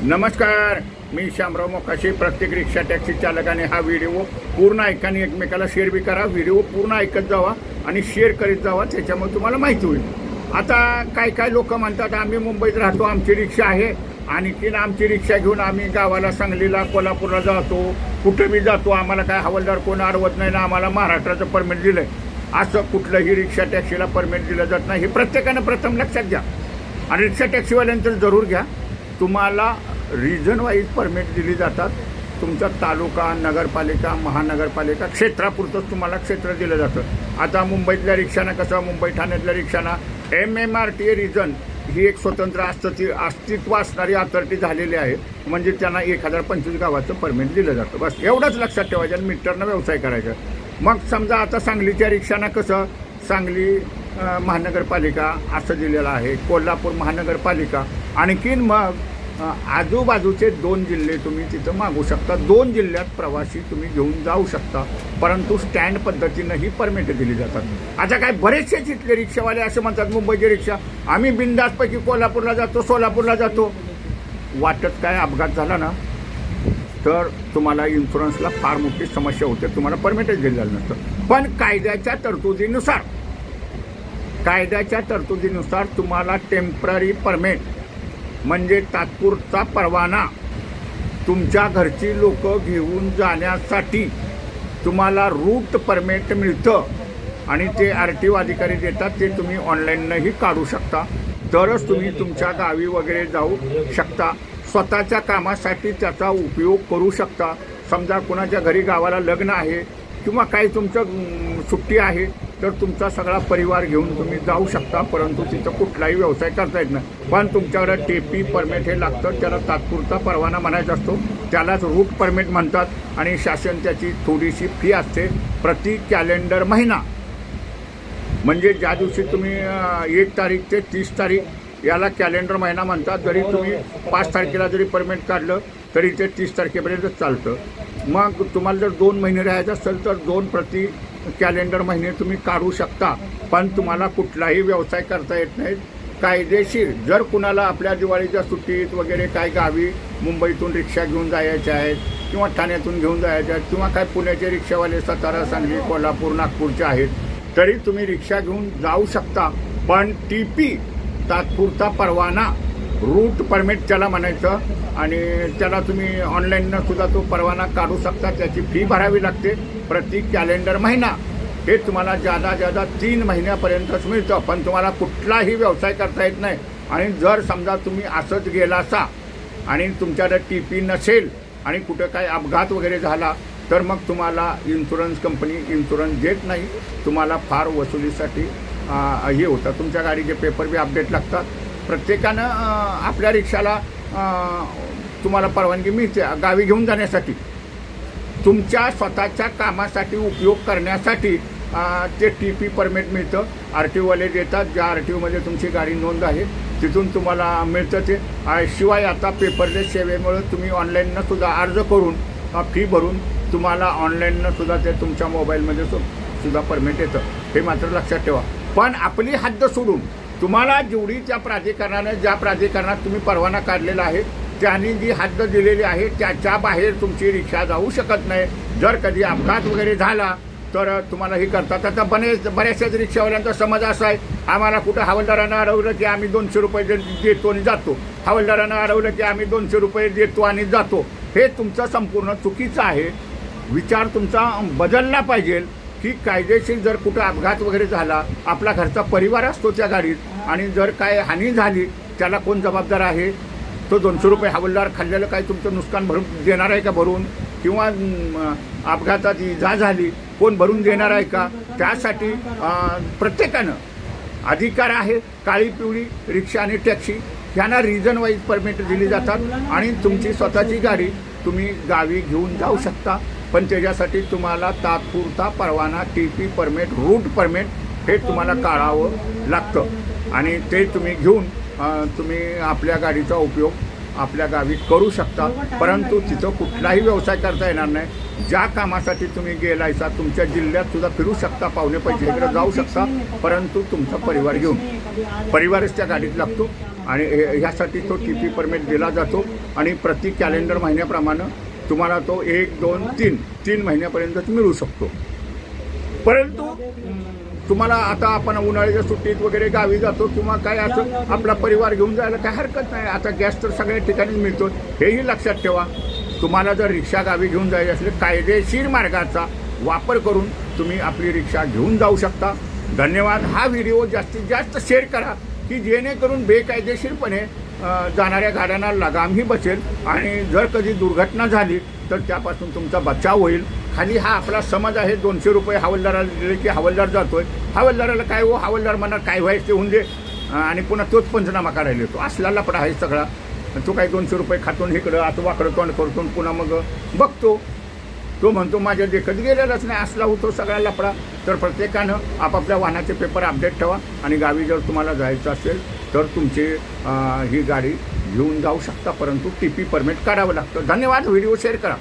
नमस्कार, मी शामराव मोकाशी। प्रत्येक rickshaw taxi चालकाने हा व्हिडिओ पूर्ण ऐका आणि एकमेकाला शेअर बी करा। व्हिडिओ पूर्ण ऐकत जावा आणि शेअर करीत जावा, त्याच्यामुळे तुम्हाला माहिती होईल। आता काय लोक म्हणतात आम्ही मुंबईत राहतो, आमची रिक्षा आहे, आणखीन आमची रिक्षा घेऊन आम्ही गावाला, सांगलीला, कोल्हापूरला जातो, कुठे बी जातो, आम्हाला काय हवालदार कोण अडवत नाही ना, आम्हाला महाराष्ट्राचं परमिट दिलंय। असं कुठलंही रिक्षा टॅक्सीला परमिट दिलं जात नाही, हे प्रत्येकानं प्रथम लक्षात घ्या। आणि रिक्षा टॅक्सीवाल्यांचं जरूर घ्या, तुम्हाला रिजन वाईज परमिट दिली जातात। तुमचा तालुका, नगरपालिका, महानगरपालिका क्षेत्रापुरतंच तुम्हाला क्षेत्र दिलं जातं। आता मुंबईतल्या रिक्षांना कसं, मुंबई ठाण्यातल्या रिक्षांना MMRTA रिजन ही एक स्वतंत्र अस्तित्व असणारी अथॉरिटी झालेली आहे, म्हणजे त्यांना 1025 गावाचं परमिट दिलं जातं। बस एवढंच लक्षात ठेवायचं आणि मीटरनं व्यवसाय करायचा। मग समजा आता सांगलीच्या रिक्षांना कसं, सांगली महानगरपालिका असं दिलेलं आहे, कोल्हापूर महानगरपालिका, आणखीन मग आजूबाजूचे 2 जिल्हे तुम्ही तिथं मागू शकता। 2 जिल्ह्यात प्रवासी तुम्ही घेऊन जाऊ शकता, परंतु स्टँड पद्धतीनंही परमिट दिली जातात। आता काय बरेचसे तिथले रिक्षावाले असे म्हणतात, मुंबईची रिक्षा आम्ही बिनधास्तपैकी कोल्हापूरला जातो, सोलापूरला जातो, वाटत काय अपघात झाला ना तर तुम्हाला इन्शुरन्सला फार मोठी समस्या होते, तुम्हाला परमिटच दिलेलं नसतं। पण कायद्याच्या तरतुदीनुसार तुम्हाला टेम्पररी परमिट म्हणजे तात्पुरता परवाना तुमच्या घरची लोक घेऊन जाण्यासाठी तुम्हाला रूट परमिट मिळतं आणि ते RTO अधिकारी देतात, ते तुम्ही ऑनलाईनही काढू शकता, तरच तुम्ही तुमच्या गावी वगैरे जाऊ शकता। स्वतःच्या कामासाठी त्याचा उपयोग करू शकता। समजा कुणाच्या घरी गावाला लग्न आहे किंवा काही तुमचं सुट्टी आहे तर तुमचा सगळा परिवार घेऊन तुम्ही जाऊ शकता, परंतु तिथं कुठलाही व्यवसाय करता येत नाही। पण तुमच्याकडे TP परमिट हे लागतं, त्याला तात्पुरता परवाना म्हणायचा असतो, त्यालाच रूट परमिट म्हणतात। आणि शासन त्याची थोडीशी फी असते प्रति कॅलेंडर महिना, म्हणजे ज्या दिवशी तुम्ही 1 तारीख ते 30 तारीख याला कॅलेंडर महिना म्हणतात। जरी तुम्ही 5 तारखेला जरी परमिट काढलं तरी ते 30 तारखेपर्यंत चालतं। मग तुम्हाला जर 2 महिने राहायचं असेल तर 2 प्रति कॅलेंडर महिने तुम्ही काढू शकता, पण तुम्हाला कुठलाही व्यवसाय करता येत नाही कायदेशीर। जर कुणाला आपल्या दिवाळीच्या सुट्टीत वगैरे काय गावी मुंबईतून रिक्षा घेऊन जायच्या आहेत किंवा ठाण्यातून घेऊन जायच्या आहेत किंवा काय पुण्याचे रिक्षावाले सातारा, सांगली, कोल्हापूर, नागपूरचे आहेत, तरी तुम्ही रिक्षा घेऊन जाऊ शकता। पण TP तात्पुरता परवाना, रूट परमिट त्याला म्हणायचं, आणि त्याला तुम्ही ऑनलाईननं सुद्धा तो परवाना काढू शकता। त्याची फी भरावी लागते प्रति कॅलेंडर महिना। हे तुम्हाला जादा 3 महिन्यापर्यंतच मिळतं, पण तुम्हाला कुठलाही व्यवसाय करता येत नाही। आणि जर समजा तुम्ही असंच गेला असा आणि तुमच्याकडे TP नसेल आणि कुठं काय अपघात वगैरे झाला तर मग तुम्हाला इन्शुरन्स कंपनी इन्शुरन्स देत नाही, तुम्हाला फार वसुलीसाठी हे होतं। तुमच्या गाडीचे पेपर बी अपडेट लागतात। प्रत्येकानं आपल्या रिक्षाला तुम्हाला परवानगी मिळते गावी घेऊन जाण्यासाठी, तुमच्या स्वतःच्या कामासाठी उपयोग करण्यासाठी ते TP परमिट मिळतं, RTOवाले देतात। ज्या RTOमध्ये तुमची गाडी नोंद आहे तिथून तुम्हाला मिळतं ते। शिवाय आता पेपरलेस सेवेमुळे तुम्ही ऑनलाईननं सुद्धा अर्ज करून फी भरून तुम्हाला ऑनलाईननं सुद्धा ते तुमच्या मोबाईलमध्ये सुद्धा परमिट येतं, हे मात्र लक्षात ठेवा। पण आपली हद्द सोडून तुम्हाला जेवढी ज्या प्राधिकरणात तुम्ही परवाना काढलेला आहे त्यांनी जी हद्द दिलेली आहे त्याच्या बाहेर तुमची रिक्षा जाऊ शकत नाही। जर कधी अपघात वगैरे झाला तर तुम्हाला हे करतात। आता बऱ्याचशाच रिक्षावाल्यांचा समज असा आहे, आम्हाला कुठं हवालदारानं अडवलं की आम्ही 200 रुपये देतो आणि जातो, हवालदारानं अडवलं की आम्ही 200 रुपये देतो आणि जातो। हे तुमचं संपूर्ण चुकीचं आहे। विचार तुमचा बदलला पाहिजे की कायदेशीर जर कुठं अपघात वगैरे झाला, आपला घरचा परिवार असतो त्या गाडीत, आणि जर काय हानी झाली त्याला कोण जबाबदार आहे? तो 200 रुपये हवालदार खाल्लेलं काय तुमचं नुकसान भरून देणार आहे का भरून? किंवा अपघातात इजा झाली कोण भरून देणार आहे का? त्यासाठी प्रत्येकानं अधिकार आहे। काळी पिवळी रिक्षा आणि टॅक्सी ह्यांना रिजन वाईज परमिट दिली जातात आणि तुमची स्वतःची गाडी तुम्ही गावी घेऊन जाऊ शकता, पण त्याच्यासाठी तुम्हाला तात्पुरता परवाना, TP परमिट, रूट परमिट हे तुम्हाला काढावं लागतं आणि ते तुम्ही घेऊन तुम्ही आपल्या गाडीचा उपयोग आपल्या गावी करू शकता, परंतु तिथं कुठलाही व्यवसाय करता येणार नाही। ज्या कामासाठी तुम्ही गेलायसा तुमच्या जिल्ह्यात सुद्धा फिरू शकता, पाहुणे पैसे इकडे जाऊ शकता, परंतु तुमचा परिवार घेऊन, परिवारच त्या गाडीत लागतो। आणि ह्यासाठी तो TP परमिट दिला जातो आणि प्रति कॅलेंडर महिन्याप्रमाणे तुम्हाला तो 1, 2, 3 महिन्यापर्यंत मिळू शकतो. परंतु तुम्हाला आता आपण उन्हाळ्याच्या सुट्टीत वगैरे गावी जातो किंवा काय असं आपला परिवार घेऊन जायला काय हरकत नाही. आता गॅस तर सगळ्या ठिकाणी मिळतो, हेही लक्षात ठेवा. तुम्हाला जर रिक्षा गावी घेऊन जायची असली कायदेशीर मार्गाचा वापर करून तुम्ही आपली रिक्षा घेऊन जाऊ शकता. धन्यवाद. हा व्हिडिओ जास्तीत जास्त शेअर करा की जेणेकरून बेकायदेशीरपणे जाणाऱ्या गाड्यांना लगामही बसेल आणि जर कधी दुर्घटना झाली तर त्यापासून तुमचा बचाव होईल. खाली हा आपला समज आहे, 200 रुपये हवालदाराला दिले की हवालदार जातोय. हवालदाराला काय हो, हवालदार म्हणा काय व्हायचं ते होऊन दे आणि पुन्हा तोच पंचनामा करायला येतो. असला लफडा आहे सगळा. तो काही 200 रुपये खातून इकडं आता वाकडं तोंड करतो पुन्हा मग बघतो तो म्हणतो माझ्या देखत गेलेलाच नाही. असला होतो सगळा लफडा. तर प्रत्येकानं आपापल्या वाहनाचे पेपर अपडेट ठेवा आणि गावी जर तुम्हाला जायचं असेल तर तुमची ही गाडी घेऊन जाऊ शकता, परंतु TP परमिट काढावं लागतं. धन्यवाद. व्हिडिओ शेअर करा.